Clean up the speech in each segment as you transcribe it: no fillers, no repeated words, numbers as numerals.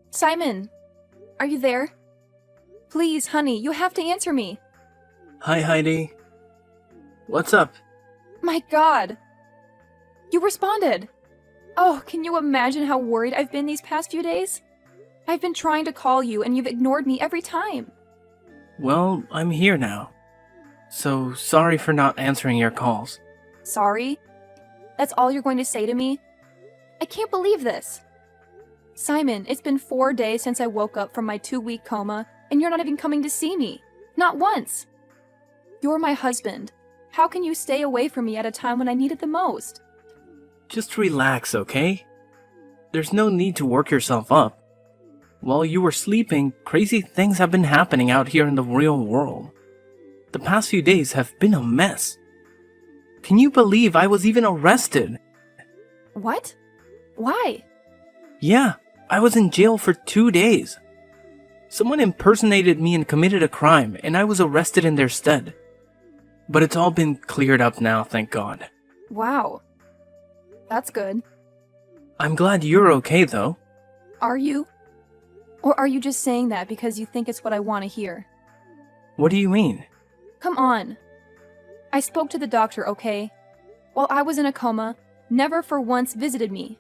Simon, are you there? Please, honey, you have to answer me. Hi, Heidi. What's up? My God. You responded. Oh, can you imagine how worried I've been these past few days? I've been trying to call you and you've ignored me every time. Well, I'm here now. So, sorry for not answering your calls. Sorry? That's all you're going to say to me? I can't believe this. Simon, it's been 4 days since I woke up from my 2-week coma, and you're not even coming to see me. Not once. You're my husband. How can you stay away from me at a time when I need it the most? Just relax, okay? There's no need to work yourself up. While you were sleeping, crazy things have been happening out here in the real world. The past few days have been a mess. Can you believe I was even arrested? What? Why? Yeah, I was in jail for 2 days. Someone impersonated me and committed a crime, and I was arrested in their stead. But it's all been cleared up now, thank God. Wow. That's good. I'm glad you're okay, though. Are you? Or are you just saying that because you think it's what I want to hear? What do you mean? Come on. I spoke to the doctor, okay? While I was in a coma, never for once visited me.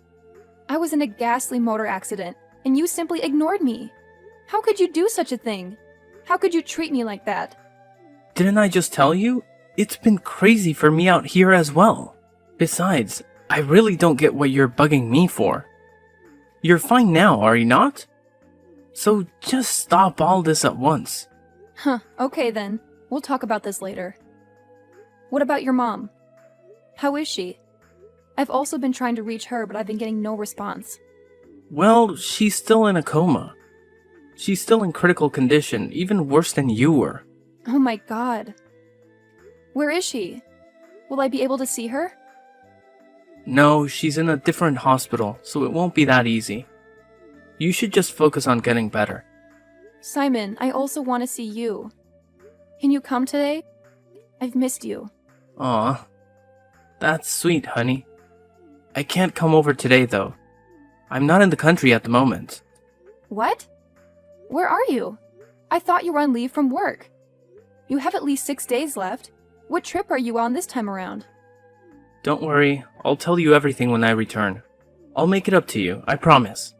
I was in a ghastly motor accident, and you simply ignored me. How could you do such a thing? How could you treat me like that? Didn't I just tell you? It's been crazy for me out here as well. Besides, I really don't get what you're bugging me for. You're fine now, are you not? So just stop all this at once. Huh, okay then. We'll talk about this later. What about your mom? How is she? I've also been trying to reach her, but I've been getting no response. Well, she's still in a coma. She's still in critical condition, even worse than you were. Oh my God. Where is she? Will I be able to see her? No, she's in a different hospital, so it won't be that easy. You should just focus on getting better. Simon, I also want to see you. Can you come today? I've missed you. Aw, that's sweet, honey. I can't come over today, though. I'm not in the country at the moment. What? Where are you? I thought you were on leave from work. You have at least 6 days left. What trip are you on this time around? Don't worry, I'll tell you everything when I return. I'll make it up to you, I promise.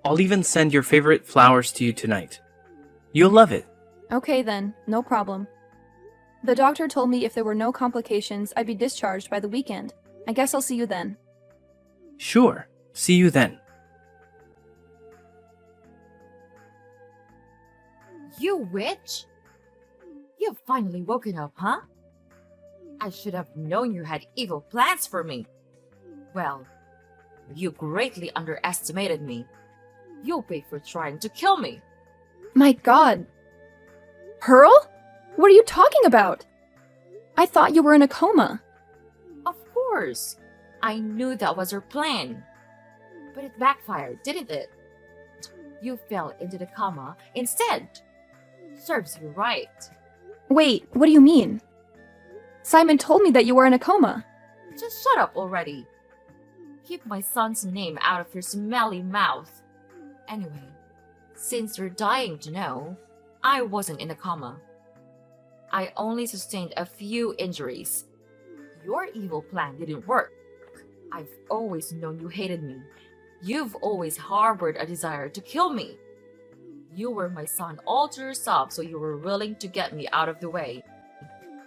I'll even send your favorite flowers to you tonight. You'll love it. Okay then, no problem. The doctor told me if there were no complications, I'd be discharged by the weekend. I guess I'll see you then. Sure, see you then. You witch! You've finally woken up, huh? I should have known you had evil plans for me. Well, you greatly underestimated me. You'll pay for trying to kill me. My God. Pearl? What are you talking about? I thought you were in a coma. Of course. I knew that was your plan. But it backfired, didn't it? You fell into the coma instead. Serves you right. Wait, what do you mean? Simon told me that you were in a coma. Just shut up already. Keep my son's name out of your smelly mouth. Anyway, since you're dying to know, I wasn't in a coma. I only sustained a few injuries. Your evil plan didn't work. I've always known you hated me. You've always harbored a desire to kill me. You were my son all to yourself, so you were willing to get me out of the way.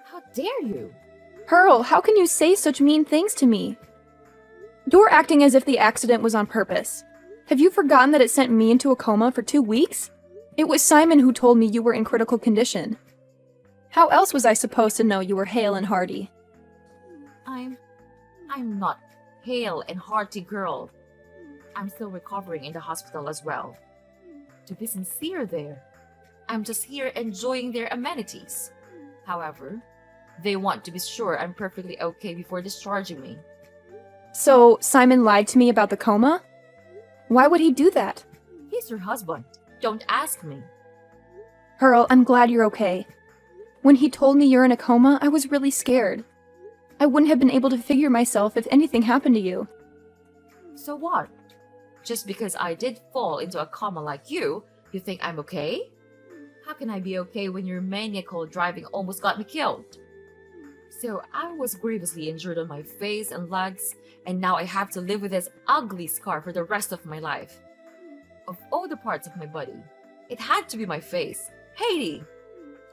How dare you? Pearl, how can you say such mean things to me? You're acting as if the accident was on purpose. Have you forgotten that it sent me into a coma for 2 weeks? It was Simon who told me you were in critical condition. How else was I supposed to know you were hale and hearty? I'm not hale and hearty, girl. I'm still recovering in the hospital as well. To be sincere there, I'm just here enjoying their amenities. However, they want to be sure I'm perfectly okay before discharging me. So, Simon lied to me about the coma? Why would he do that? He's your husband. Don't ask me. Pearl, I'm glad you're okay. When he told me you're in a coma, I was really scared. I wouldn't have been able to figure myself if anything happened to you. So what? Just because I did fall into a coma like you think I'm okay? How can I be okay when your maniacal driving almost got me killed? So I was grievously injured on my face and legs, and now I have to live with this ugly scar for the rest of my life. Of all the parts of my body, it had to be my face. Haiti!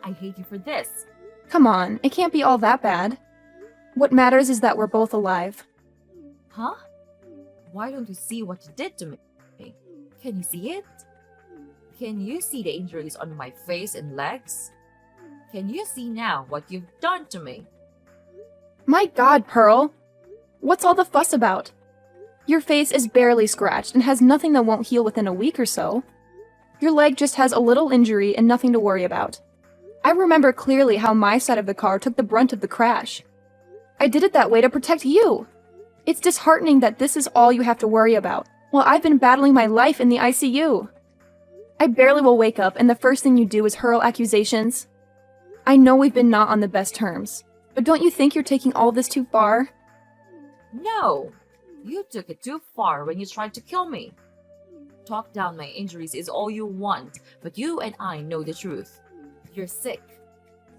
I hate you for this. Come on, it can't be all that bad. What matters is that we're both alive. Huh? Why don't you see what you did to me? Can you see it? Can you see the injuries on my face and legs? Can you see now what you've done to me? My God, Pearl! What's all the fuss about? Your face is barely scratched and has nothing that won't heal within a week or so. Your leg just has a little injury and nothing to worry about. I remember clearly how my side of the car took the brunt of the crash. I did it that way to protect you. It's disheartening that this is all you have to worry about, while I've been battling my life in the ICU. I barely will wake up and the first thing you do is hurl accusations. I know we've been not on the best terms, but don't you think you're taking all this too far? No! You took it too far when you tried to kill me. Talk down my injuries is all you want, but you and I know the truth. You're sick.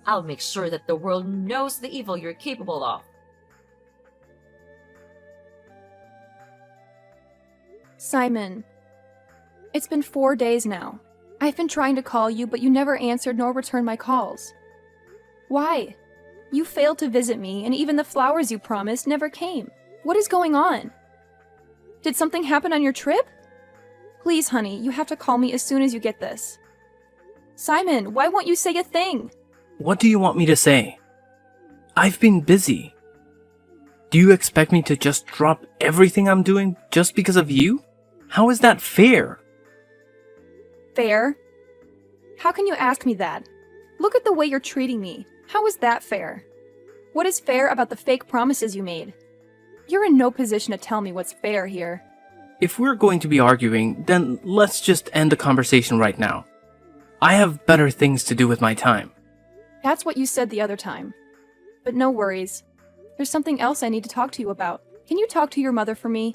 I'll make sure that the world knows the evil you're capable of. Simon, it's been 4 days now. I've been trying to call you, but you never answered nor returned my calls. Why? You failed to visit me, and even the flowers you promised never came. What is going on? Did something happen on your trip? Please, honey, you have to call me as soon as you get this. Simon, why won't you say a thing? What do you want me to say? I've been busy. Do you expect me to just drop everything I'm doing just because of you? How is that fair? Fair? How can you ask me that? Look at the way you're treating me. How is that fair? What is fair about the fake promises you made? You're in no position to tell me what's fair here. If we're going to be arguing, then let's just end the conversation right now. I have better things to do with my time. That's what you said the other time. But no worries. There's something else I need to talk to you about. Can you talk to your mother for me?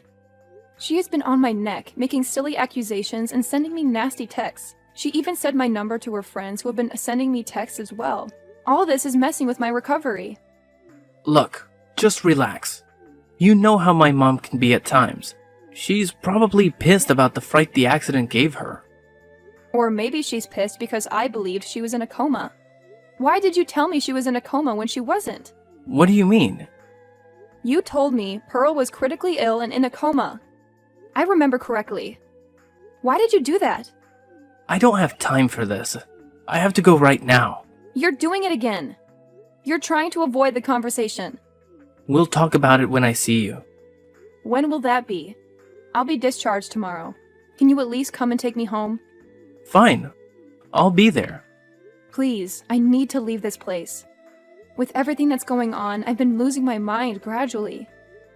She has been on my neck, making silly accusations and sending me nasty texts. She even said my number to her friends who have been sending me texts as well. All this is messing with my recovery. Look, just relax. You know how my mom can be at times. She's probably pissed about the fright the accident gave her. Or maybe she's pissed because I believed she was in a coma. Why did you tell me she was in a coma when she wasn't? What do you mean? You told me Pearl was critically ill and in a coma. I remember correctly. Why did you do that? I don't have time for this. I have to go right now. You're doing it again. You're trying to avoid the conversation. We'll talk about it when I see you. When will that be? I'll be discharged tomorrow. Can you at least come and take me home? Fine. I'll be there. Please, I need to leave this place. With everything that's going on, I've been losing my mind gradually.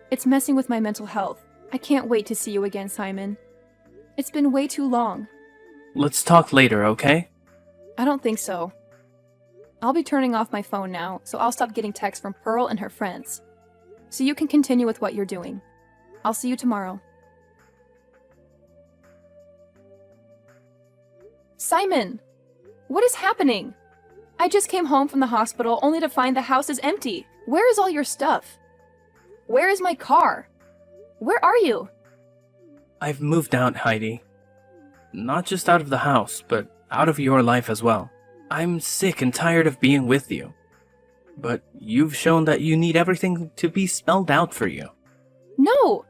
It's messing with my mental health. I can't wait to see you again, Simon. It's been way too long. Let's talk later, okay? I don't think so. I'll be turning off my phone now, so I'll stop getting texts from Pearl and her friends. So you can continue with what you're doing. I'll see you tomorrow. Simon! What is happening? I just came home from the hospital only to find the house is empty. Where is all your stuff? Where is my car? Where are you? I've moved out, Heidi. Not just out of the house, but out of your life as well. I'm sick and tired of being with you. But you've shown that you need everything to be spelled out for you. No!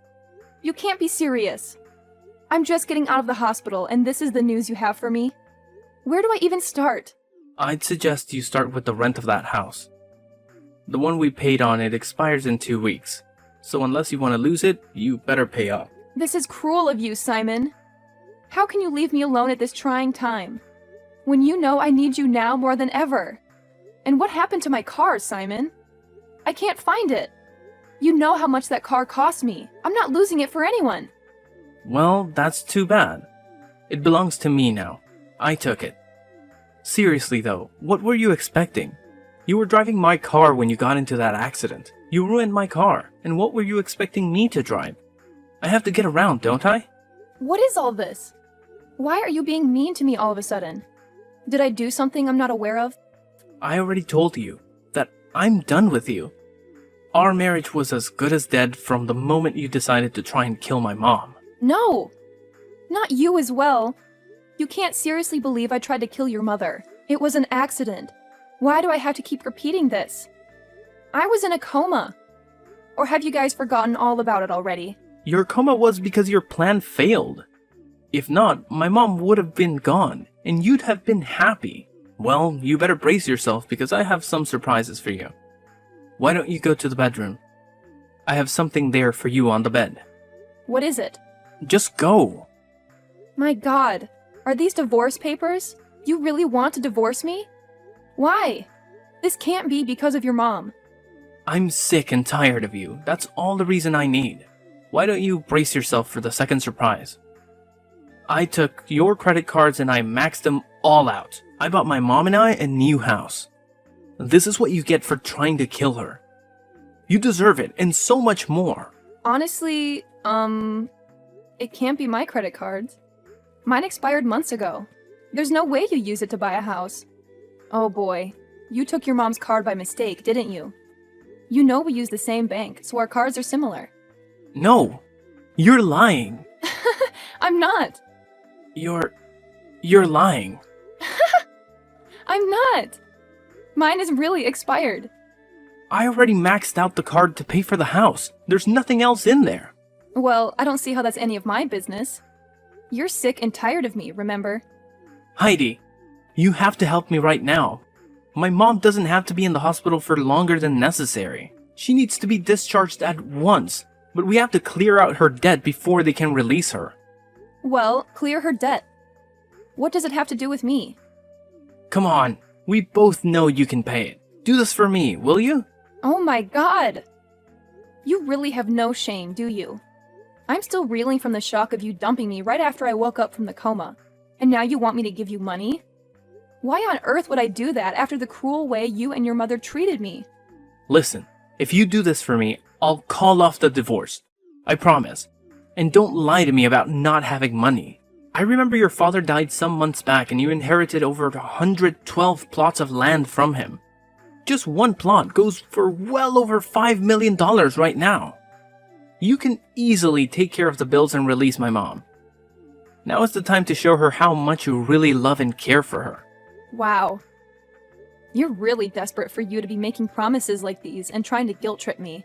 You can't be serious. I'm just getting out of the hospital, and this is the news you have for me? Where do I even start? I'd suggest you start with the rent of that house. The one we paid on it expires in 2 weeks, so unless you want to lose it, you better pay up. This is cruel of you, Simon. How can you leave me alone at this trying time? When you know I need you now more than ever. And what happened to my car, Simon? I can't find it. You know how much that car cost me. I'm not losing it for anyone. Well, that's too bad. It belongs to me now. I took it. Seriously though, what were you expecting? You were driving my car when you got into that accident. You ruined my car, and what were you expecting me to drive? I have to get around, don't I? What is all this? Why are you being mean to me all of a sudden? Did I do something I'm not aware of? I already told you that I'm done with you. Our marriage was as good as dead from the moment you decided to try and kill my mom. No! Not you as well. You can't seriously believe I tried to kill your mother. It was an accident. Why do I have to keep repeating this? I was in a coma. Or have you guys forgotten all about it already? Your coma was because your plan failed. If not, my mom would have been gone, and you'd have been happy. Well, you better brace yourself because I have some surprises for you. Why don't you go to the bedroom? I have something there for you on the bed. What is it? Just go. My God, are these divorce papers? You really want to divorce me? Why? This can't be because of your mom. I'm sick and tired of you. That's all the reason I need. Why don't you brace yourself for the second surprise? I took your credit cards and I maxed them all out. I bought my mom and I a new house. This is what you get for trying to kill her. You deserve it, and so much more. Honestly, it can't be my credit cards. Mine expired months ago. There's no way you used it to buy a house. Oh boy, you took your mom's card by mistake, didn't you? You know we use the same bank, so our cards are similar. No, you're lying. I'm not. You're lying. I'm not. Mine is really expired. I already maxed out the card to pay for the house. There's nothing else in there. Well, I don't see how that's any of my business. You're sick and tired of me, remember? Heidi, you have to help me right now. My mom doesn't have to be in the hospital for longer than necessary. She needs to be discharged at once, but we have to clear out her debt before they can release her. Well, clear her debt. What does it have to do with me? Come on, we both know you can pay it. Do this for me, will you? Oh my God! You really have no shame, do you? I'm still reeling from the shock of you dumping me right after I woke up from the coma. And now you want me to give you money? Why on earth would I do that after the cruel way you and your mother treated me? Listen, if you do this for me, I'll call off the divorce. I promise. And don't lie to me about not having money. I remember your father died some months back and you inherited over 112 plots of land from him. Just one plot goes for well over $5 million right now. You can easily take care of the bills and release my mom. Now is the time to show her how much you really love and care for her. Wow. You're really desperate for you to be making promises like these and trying to guilt trip me.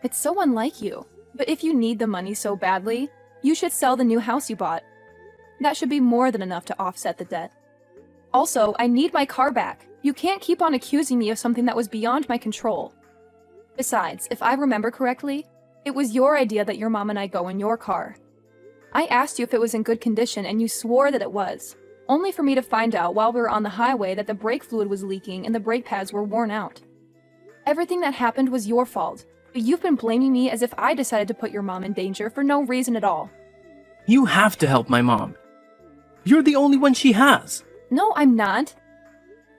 It's so unlike you. But if you need the money so badly, you should sell the new house you bought. That should be more than enough to offset the debt. Also, I need my car back. You can't keep on accusing me of something that was beyond my control. Besides, if I remember correctly, it was your idea that your mom and I go in your car. I asked you if it was in good condition and you swore that it was, only for me to find out while we were on the highway that the brake fluid was leaking and the brake pads were worn out. Everything that happened was your fault, but you've been blaming me as if I decided to put your mom in danger for no reason at all. You have to help my mom. You're the only one she has. No, I'm not.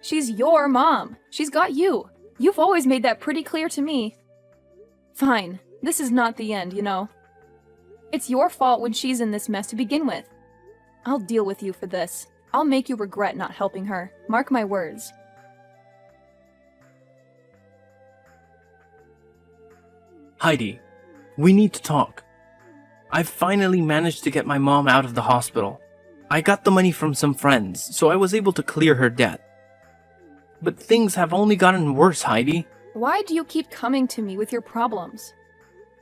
She's your mom. She's got you. You've always made that pretty clear to me. Fine. This is not the end, you know. It's your fault when she's in this mess to begin with. I'll deal with you for this. I'll make you regret not helping her. Mark my words. Heidi, we need to talk. I've finally managed to get my mom out of the hospital. I got the money from some friends, so I was able to clear her debt. But things have only gotten worse, Heidi. Why do you keep coming to me with your problems?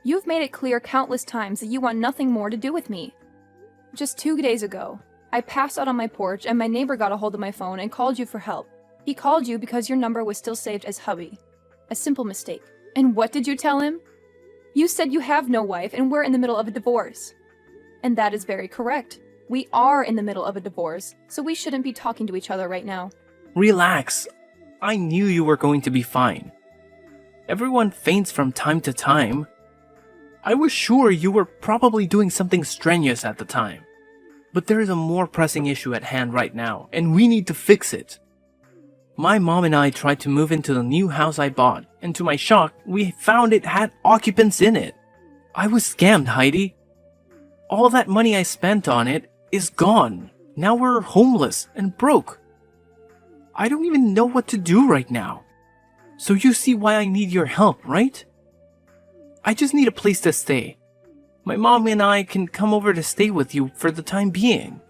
You've made it clear countless times that you want nothing more to do with me. Just 2 days ago, I passed out on my porch and my neighbor got a hold of my phone and called you for help. He called you because your number was still saved as hubby. A simple mistake. And what did you tell him? You said you have no wife and we're in the middle of a divorce. And that is very correct. We are in the middle of a divorce, so we shouldn't be talking to each other right now. Relax. I knew you were going to be fine. Everyone faints from time to time. I was sure you were probably doing something strenuous at the time. But there is a more pressing issue at hand right now, and we need to fix it. My mom and I tried to move into the new house I bought, and to my shock, we found it had occupants in it. I was scammed, Heidi. All that money I spent on it is gone. Now we're homeless and broke. I don't even know what to do right now. So you see why I need your help, right? I just need a place to stay. My mom and I can come over to stay with you for the time being.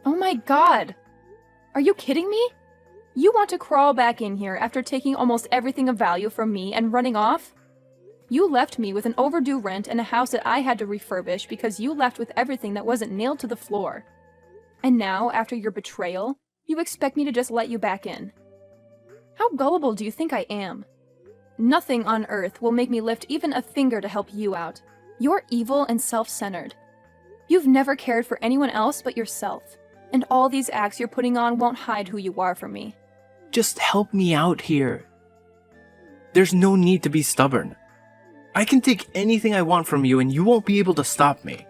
Oh my god! Are you kidding me? You want to crawl back in here after taking almost everything of value from me and running off? You left me with an overdue rent and a house that I had to refurbish because you left with everything that wasn't nailed to the floor. And now, after your betrayal, you expect me to just let you back in. How gullible do you think I am? Nothing on earth will make me lift even a finger to help you out. You're evil and self-centered. You've never cared for anyone else but yourself, and all these acts you're putting on won't hide who you are from me. Just help me out here. There's no need to be stubborn. I can take anything I want from you and you won't be able to stop me.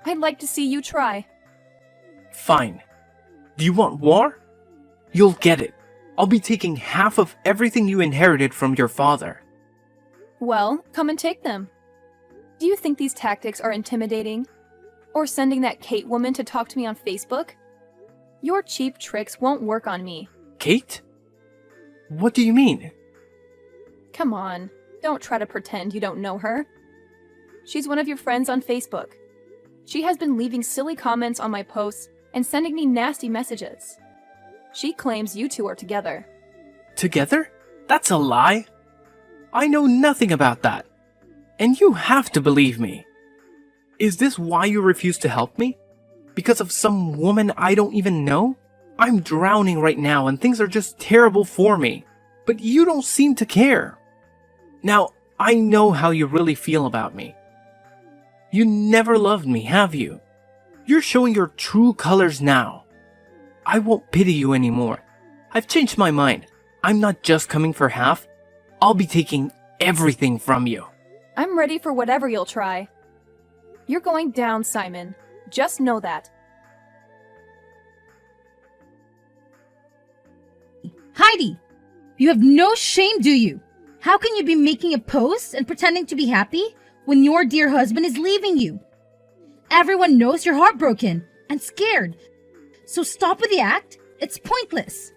I'd like to see you try. Fine. Do you want war? You'll get it. I'll be taking half of everything you inherited from your father. Well, come and take them. Do you think these tactics are intimidating? Or sending that Kate woman to talk to me on Facebook? Your cheap tricks won't work on me. Kate? What do you mean? Come on, don't try to pretend you don't know her. She's one of your friends on Facebook. She has been leaving silly comments on my posts and sending me nasty messages. She claims you two are together. Together? That's a lie. I know nothing about that. And you have to believe me. Is this why you refuse to help me? Because of some woman I don't even know? I'm drowning right now and things are just terrible for me. But you don't seem to care. Now, I know how you really feel about me. You never loved me, have you? You're showing your true colors now. I won't pity you anymore. I've changed my mind. I'm not just coming for half. I'll be taking everything from you. I'm ready for whatever you'll try. You're going down, Simon. Just know that. Heidi, you have no shame, do you? How can you be making a post and pretending to be happy when your dear husband is leaving you? Everyone knows you're heartbroken and scared. So stop with the act. It's pointless.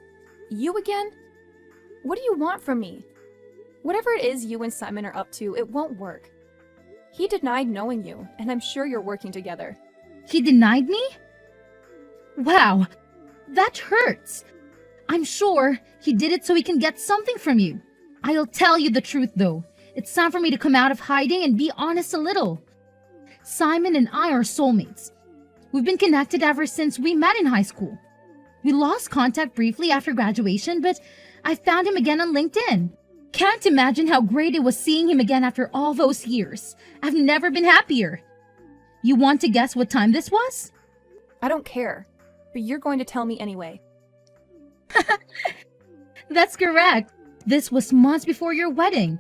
You again? What do you want from me? Whatever it is you and Simon are up to, it won't work. He denied knowing you, and I'm sure you're working together. He denied me? Wow, that hurts. I'm sure he did it so he can get something from you. I'll tell you the truth though. It's time for me to come out of hiding and be honest a little. Simon and I are soulmates. We've been connected ever since we met in high school. We lost contact briefly after graduation, but I found him again on LinkedIn. Can't imagine how great it was seeing him again after all those years. I've never been happier. You want to guess what time this was? I don't care, but you're going to tell me anyway. That's correct. This was months before your wedding.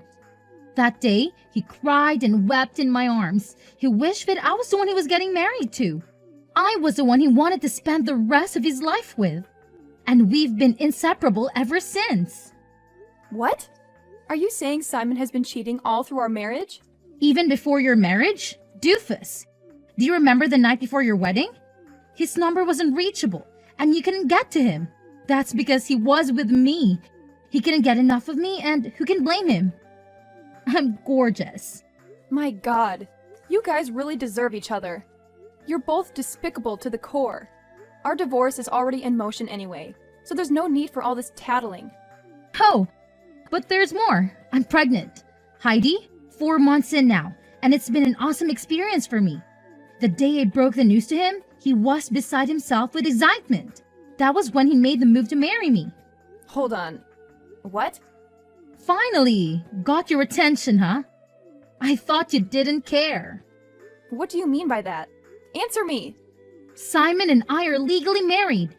That day, he cried and wept in my arms. He wished that I was the one he was getting married to. I was the one he wanted to spend the rest of his life with. And we've been inseparable ever since. What? Are you saying Simon has been cheating all through our marriage? Even before your marriage? Doofus. Do you remember the night before your wedding? His number was unreachable, and you couldn't get to him. That's because he was with me. He couldn't get enough of me, and who can blame him? I'm gorgeous. My God, you guys really deserve each other. You're both despicable to the core. Our divorce is already in motion anyway, so there's no need for all this tattling. Oh, but there's more. I'm pregnant. Heidi, 4 months in now, and it's been an awesome experience for me. The day I broke the news to him, he was beside himself with excitement. That was when he made the move to marry me. Hold on. What? Finally! Got your attention, huh? I thought you didn't care. What do you mean by that? Answer me! Simon and I are legally married.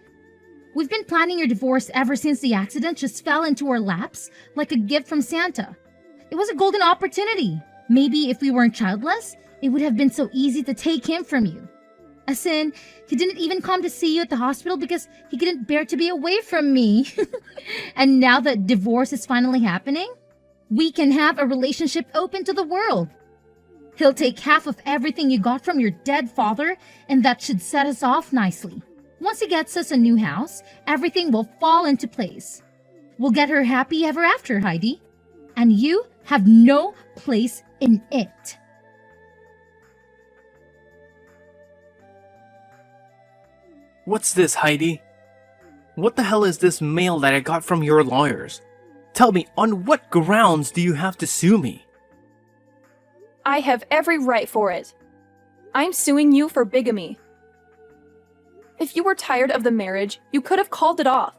We've been planning your divorce ever since the accident just fell into our laps like a gift from Santa. It was a golden opportunity. Maybe if we weren't childless, it would have been so easy to take him from you. As in, he didn't even come to see you at the hospital because he couldn't bear to be away from me. And now that divorce is finally happening, we can have a relationship open to the world. He'll take half of everything you got from your dead father, and that should set us off nicely. Once he gets us a new house, everything will fall into place. We'll get her happy ever after, Heidi. And you have no place in it. What's this, Heidi? What the hell is this mail that I got from your lawyers? Tell me, on what grounds do you have to sue me? I have every right for it. I'm suing you for bigamy. If you were tired of the marriage, you could have called it off.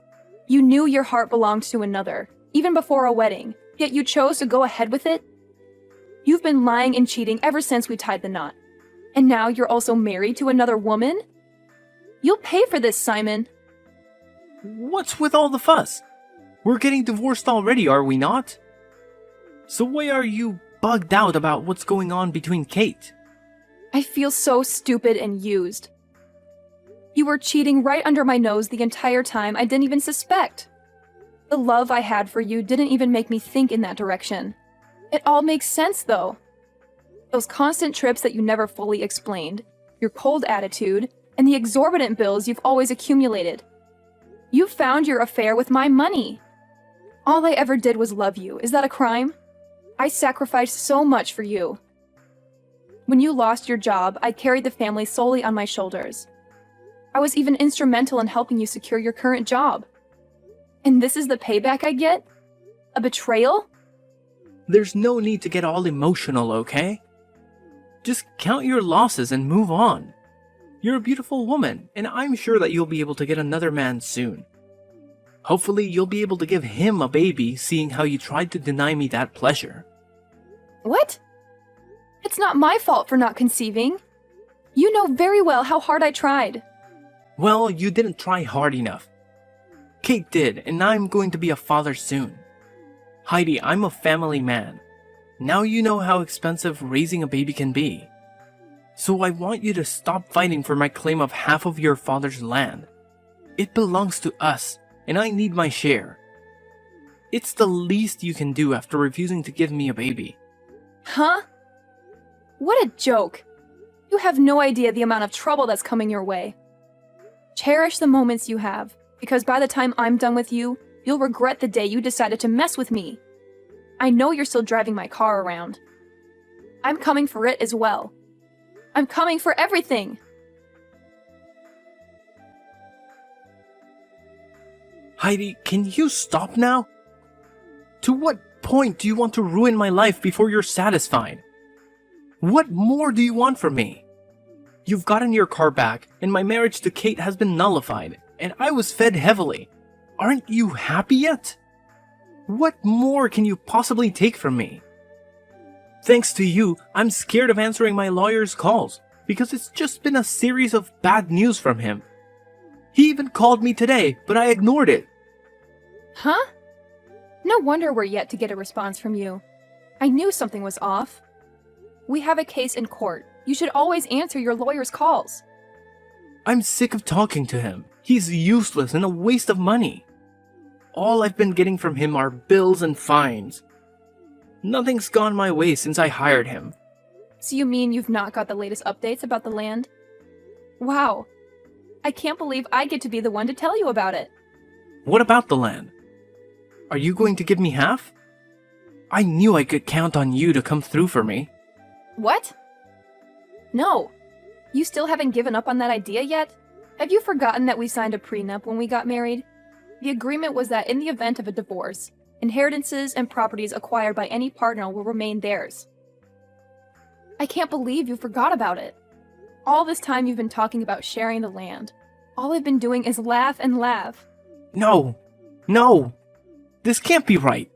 You knew your heart belonged to another, even before a wedding, yet you chose to go ahead with it. You've been lying and cheating ever since we tied the knot. And now you're also married to another woman? You'll pay for this, Simon. What's with all the fuss? We're getting divorced already, are we not? So why are you bugged out about what's going on between Kate? I feel so stupid and used. You were cheating right under my nose the entire time I didn't even suspect. The love I had for you didn't even make me think in that direction. It all makes sense, though. Those constant trips that you never fully explained, your cold attitude, and the exorbitant bills you've always accumulated. You found your affair with my money. All I ever did was love you. Is that a crime? I sacrificed so much for you. When you lost your job, I carried the family solely on my shoulders. I was even instrumental in helping you secure your current job. And this is the payback I get? A betrayal? There's no need to get all emotional, okay? Just count your losses and move on. You're a beautiful woman, and I'm sure that you'll be able to get another man soon. Hopefully, you'll be able to give him a baby, seeing how you tried to deny me that pleasure. What? It's not my fault for not conceiving. You know very well how hard I tried. Well, you didn't try hard enough. Kate did, and I'm going to be a father soon. Heidi, I'm a family man. Now you know how expensive raising a baby can be. So I want you to stop fighting for my claim of half of your father's land. It belongs to us, and I need my share. It's the least you can do after refusing to give me a baby. Huh? What a joke. You have no idea the amount of trouble that's coming your way. Cherish the moments you have, because by the time I'm done with you, you'll regret the day you decided to mess with me. I know you're still driving my car around. I'm coming for it as well. I'm coming for everything! Heidi, can you stop now? To what point do you want to ruin my life before you're satisfied? What more do you want from me? You've gotten your car back, and my marriage to Kate has been nullified, and I was fed heavily. Aren't you happy yet? What more can you possibly take from me? Thanks to you, I'm scared of answering my lawyer's calls, because it's just been a series of bad news from him. He even called me today, but I ignored it. Huh? No wonder we're yet to get a response from you. I knew something was off. We have a case in court. You should always answer your lawyer's calls. I'm sick of talking to him. He's useless and a waste of money. All I've been getting from him are bills and fines. Nothing's gone my way since I hired him. So you mean you've not got the latest updates about the land? Wow. I can't believe I get to be the one to tell you about it. What about the land? Are you going to give me half? I knew I could count on you to come through for me. What? No. You still haven't given up on that idea yet? Have you forgotten that we signed a prenup when we got married? The agreement was that in the event of a divorce, inheritances and properties acquired by any partner will remain theirs. I can't believe you forgot about it. All this time you've been talking about sharing the land. All I've been doing is laugh and laugh. No! No! This can't be right.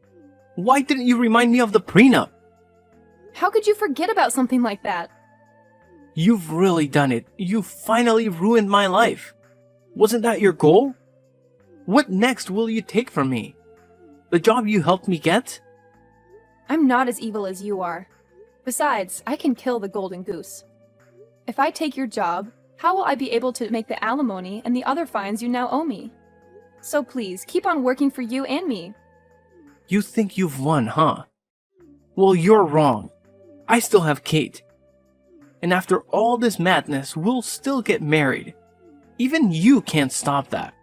Why didn't you remind me of the prenup? How could you forget about something like that? You've really done it. You finally ruined my life. Wasn't that your goal? What next will you take from me? The job you helped me get? I'm not as evil as you are. Besides, I can kill the golden goose. If I take your job, how will I be able to make the alimony and the other fines you now owe me? So please, keep on working for you and me. You think you've won, huh? Well, you're wrong. I still have Kate, And after all this madness, we'll still get married. Even you can't stop that.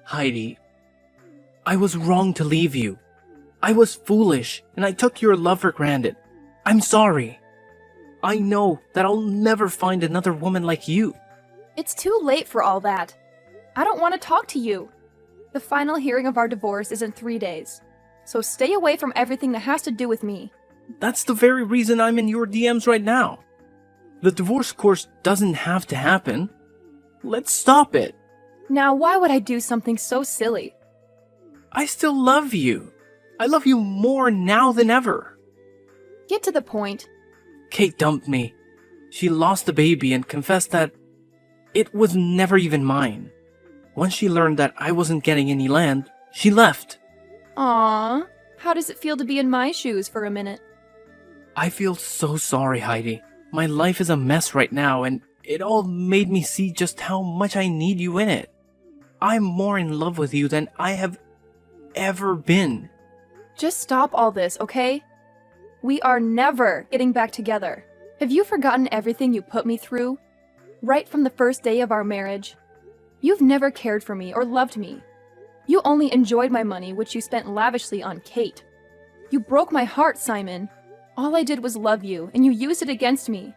Heidi, I was wrong to leave you. I was foolish, and I took your love for granted. I'm sorry. I know that I'll never find another woman like you. It's too late for all that. I don't want to talk to you. The final hearing of our divorce is in 3 days. So stay away from everything that has to do with me. That's the very reason I'm in your DMs right now. The divorce course doesn't have to happen. Let's stop it. Now, why would I do something so silly? I still love you. I love you more now than ever. Get to the point. Kate dumped me. She lost the baby and confessed that it was never even mine. Once she learned that I wasn't getting any land, she left. Aww. How does it feel to be in my shoes for a minute? I feel so sorry, Heidi. My life is a mess right now, and it all made me see just how much I need you in it. I'm more in love with you than I have ever been. Just stop all this, okay? We are never getting back together. Have you forgotten everything you put me through? Right from the first day of our marriage. You've never cared for me or loved me. You only enjoyed my money, which you spent lavishly on Kate. You broke my heart, Simon. All I did was love you, and you used it against me.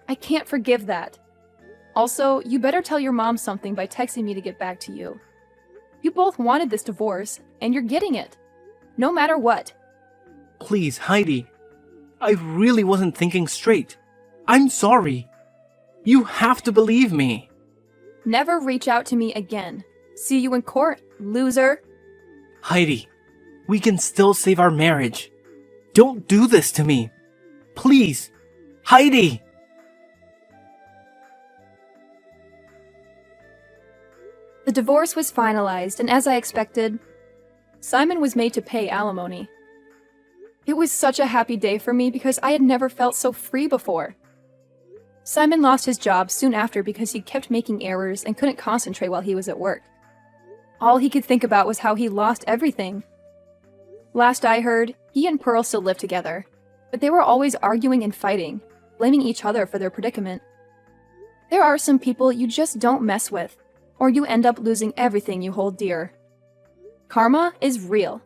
I can't forgive that. Also, you better tell your mom something by texting me to get back to you. You both wanted this divorce, and you're getting it. No matter what. Please, Heidi. I really wasn't thinking straight. I'm sorry. You have to believe me. Never reach out to me again. See you in court, loser. Heidi, we can still save our marriage. Don't do this to me. Please. Heidi! The divorce was finalized, and as I expected, Simon was made to pay alimony. It was such a happy day for me because I had never felt so free before. Simon lost his job soon after because he kept making errors and couldn't concentrate while he was at work. All he could think about was how he lost everything. Last I heard, he and Pearl still lived together, but they were always arguing and fighting, blaming each other for their predicament. There are some people you just don't mess with, or you end up losing everything you hold dear. Karma is real.